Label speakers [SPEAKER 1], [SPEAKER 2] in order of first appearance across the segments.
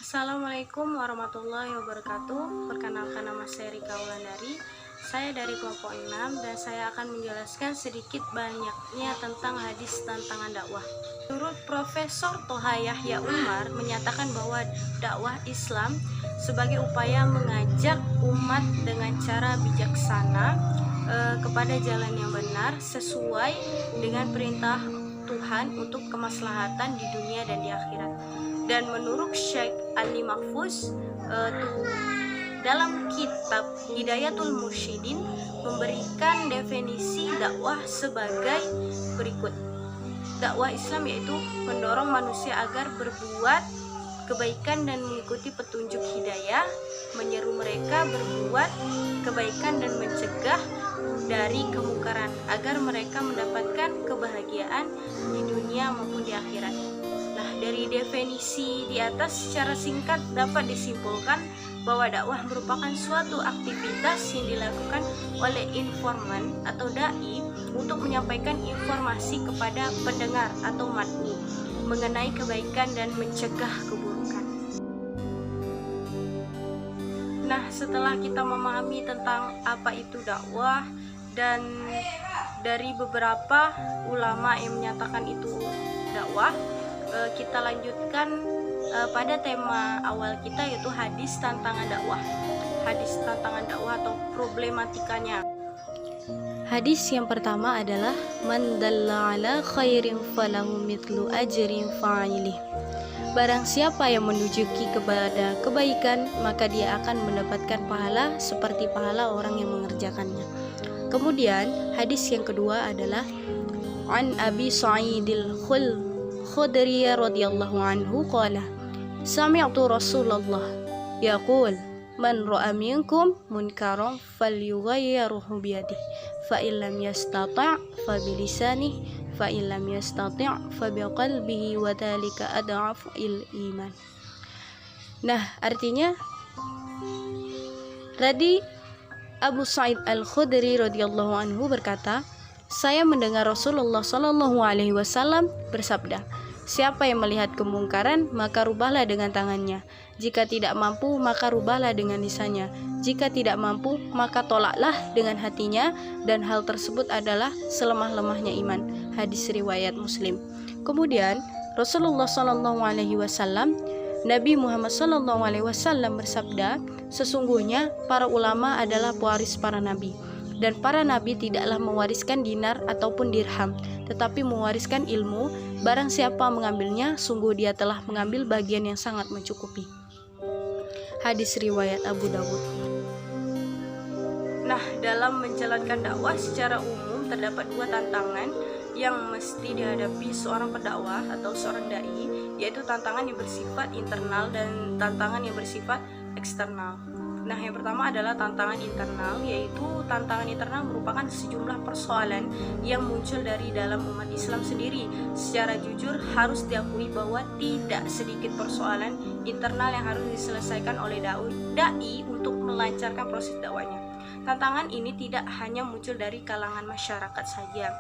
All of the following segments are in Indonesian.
[SPEAKER 1] Assalamualaikum warahmatullahi wabarakatuh. Perkenalkan, nama saya Rika Wulandari. Saya dari kelompok 6 dan saya akan menjelaskan sedikit banyaknya tentang hadis tantangan dakwah. Menurut Profesor Toha Yahya Umar menyatakan bahwa dakwah Islam sebagai upaya mengajak umat dengan cara bijaksana kepada jalan yang benar sesuai dengan perintah Tuhan untuk kemaslahatan di dunia dan di akhirat. Dan menurut Syekh Ali Mahfuz dalam kitab Hidayatul Mursyidin memberikan definisi dakwah sebagai berikut. Dakwah Islam yaitu mendorong manusia agar berbuat kebaikan dan mengikuti petunjuk hidayah, menyeru mereka berbuat kebaikan dan mencegah dari kemungkaran agar mereka mendapatkan kebahagiaan di dunia maupun di akhirat. Nah, dari definisi di atas secara singkat dapat disimpulkan bahwa dakwah merupakan suatu aktivitas yang dilakukan oleh informan atau dai untuk menyampaikan informasi kepada pendengar atau matni mengenai kebaikan dan mencegah keburukan. Nah, setelah kita memahami tentang apa itu dakwah dan dari beberapa ulama yang menyatakan itu dakwah, kita lanjutkan pada tema awal kita, yaitu hadis tantangan dakwah. Hadis tantangan dakwah atau problematikanya. Hadis yang pertama adalah man dalla ala khairin falahu mithlu ajrin fa'ilih. Barang siapa yang menunjuki kepada kebaikan, maka dia akan mendapatkan pahala seperti pahala orang yang mengerjakannya. Kemudian hadis yang kedua adalah an Abi Sa'idil Khudri radhiyallahu anhu qala sami'tu Rasulullah yaqul man ra'a minkum munkaran falyughayyirhu biyadihi fa illam yastati' fa bilisanihi fa illam yastati' fa biqalbihi wa dzalika ad'aful iman. Nah, artinya tadi Abu Sa'id Al-Khudri radhiyallahu anhu berkata, saya mendengar Rasulullah Shallallahu alaihi wasallam bersabda, siapa yang melihat kemungkaran, maka rubahlah dengan tangannya. Jika tidak mampu, maka rubahlah dengan lisannya. Jika tidak mampu, maka tolaklah dengan hatinya, dan hal tersebut adalah selemah-lemahnya iman. Hadis riwayat Muslim. Kemudian Rasulullah Shallallahu alaihi wasallam, Nabi Muhammad Shallallahu alaihi wasallam bersabda, sesungguhnya para ulama adalah pewaris para nabi. Dan para nabi tidaklah mewariskan dinar ataupun dirham, tetapi mewariskan ilmu. Barang siapa mengambilnya, sungguh dia telah mengambil bagian yang sangat mencukupi. Hadis riwayat Abu Dawud. Nah, dalam menjalankan dakwah secara umum terdapat dua tantangan yang mesti dihadapi seorang pendakwah atau seorang dai, yaitu tantangan yang bersifat internal dan tantangan yang bersifat eksternal. Nah, yang pertama adalah tantangan internal, yaitu tantangan internal merupakan sejumlah persoalan yang muncul dari dalam umat Islam sendiri. Secara jujur harus diakui bahwa tidak sedikit persoalan internal yang harus diselesaikan oleh dai untuk melancarkan proses dakwahnya. Tantangan ini tidak hanya muncul dari kalangan masyarakat saja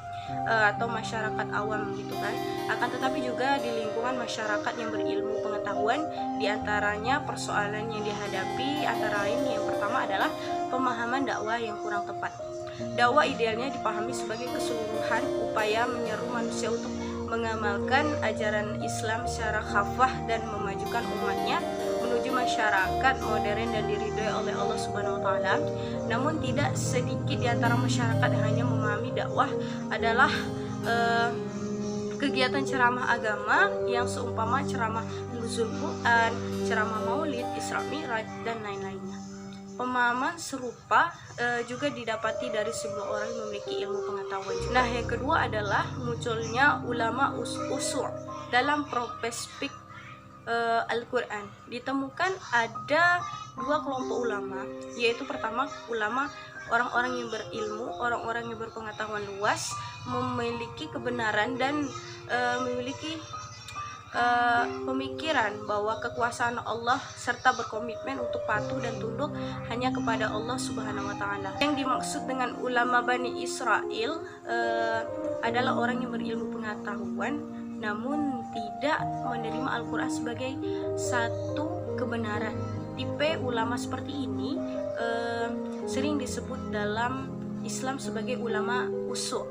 [SPEAKER 1] atau masyarakat awam gitu kan, akan tetapi juga di lingkungan masyarakat yang berilmu pengetahuan. Di antaranya persoalan yang dihadapi antara lain yang pertama adalah pemahaman dakwah yang kurang tepat. Dakwah idealnya dipahami sebagai keseluruhan upaya menyeru manusia untuk mengamalkan ajaran Islam secara khafah dan memajukan umatnya menuju masyarakat modern dan diridhoi oleh Allah Subhanahu wa taala. Namun tidak sedikit di antara masyarakat yang hanya memahami dakwah adalah kegiatan ceramah agama yang seumpama ceramah nuzul Quran, ceramah Maulid, Isra Mi'raj dan lain-lainnya. Pemahaman serupa juga didapati dari sebuah orang yang memiliki ilmu pengetahuan. Nah, yang kedua adalah munculnya ulama usul dalam perspektif Al-Quran. Ditemukan ada dua kelompok ulama, yaitu pertama ulama orang-orang yang berilmu, orang-orang yang berpengetahuan luas, memiliki kebenaran dan memiliki pemikiran bahwa kekuasaan Allah serta berkomitmen untuk patuh dan tunduk hanya kepada Allah Subhanahu wa taala. Yang dimaksud dengan ulama Bani Israel adalah orang yang berilmu pengetahuan namun tidak menerima Al-Quran sebagai satu kebenaran. Tipe ulama seperti ini sering disebut dalam Islam sebagai ulama usuk.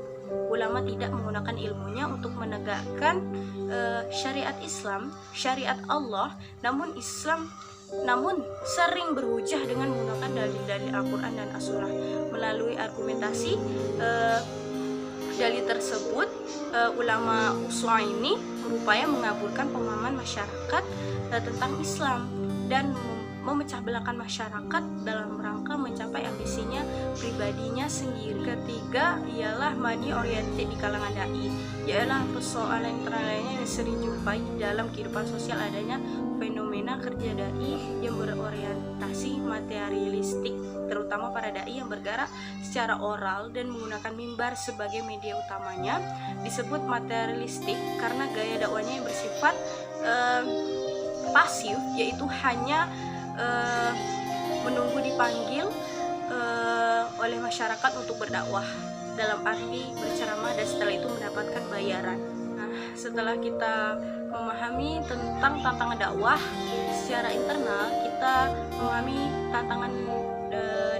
[SPEAKER 1] Ulama tidak menggunakan ilmunya untuk menegakkan syariat Islam, syariat Allah, namun sering berhujah dengan menggunakan dalil-dalil Al-Quran dan As-Sunnah. Melalui argumentasi dalil tersebut, ulama uswa ini berupaya mengaburkan pemahaman masyarakat tentang Islam dan memecah belahkan masyarakat dalam rangka mencapai ambisinya pribadinya sendiri. Ketiga ialah money oriented di kalangan dai, ialah persoalan internal lainnya yang sering jumpai dalam kehidupan sosial, adanya fenomena kerja dai yang berorientasi materialistik, terutama para dai yang bergerak secara oral dan menggunakan mimbar sebagai media utamanya. Disebut materialistik karena gaya dakwanya yang bersifat pasif, yaitu hanya menunggu dipanggil oleh masyarakat untuk berdakwah, dalam arti berceramah dan setelah itu mendapatkan bayaran. Nah, setelah kita memahami tentang tantangan dakwah secara internal, kita memahami tantangan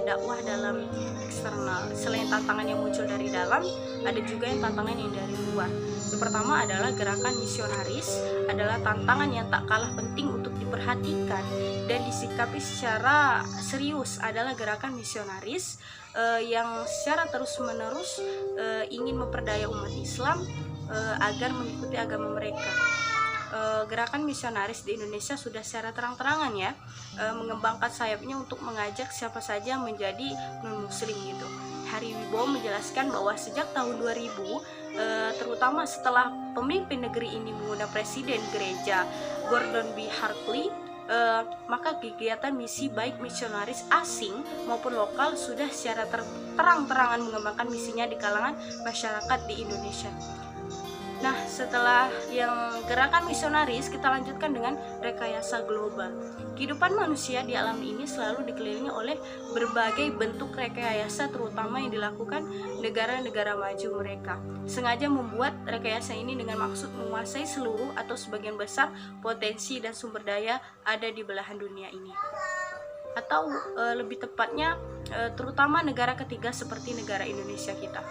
[SPEAKER 1] dakwah dalam eksternal. Selain tantangan yang muncul dari dalam, ada juga yang tantangan yang dari luar. Yang pertama adalah gerakan misionaris, adalah tantangan yang tak kalah penting untuk diperhatikan dan disikapi secara serius. Adalah gerakan misionaris yang secara terus-menerus ingin memperdaya umat Islam agar mengikuti agama mereka. Gerakan misionaris di Indonesia sudah secara terang-terangan ya mengembangkan sayapnya untuk mengajak siapa saja menjadi non-muslim gitu. Hari Wibowo menjelaskan bahwa sejak tahun 2000, terutama setelah pemimpin negeri ini mengundang Presiden Gereja Gordon B. Hinckley, maka kegiatan misi baik misionaris asing maupun lokal sudah secara terang-terangan mengembangkan misinya di kalangan masyarakat di Indonesia. Nah, setelah yang gerakan misionaris, kita lanjutkan dengan rekayasa global. Kehidupan manusia di alam ini selalu dikelilingi oleh berbagai bentuk rekayasa, terutama yang dilakukan negara-negara maju. Mereka sengaja membuat rekayasa ini dengan maksud menguasai seluruh atau sebagian besar potensi dan sumber daya ada di belahan dunia ini. Atau lebih tepatnya, terutama negara ketiga seperti negara Indonesia kita.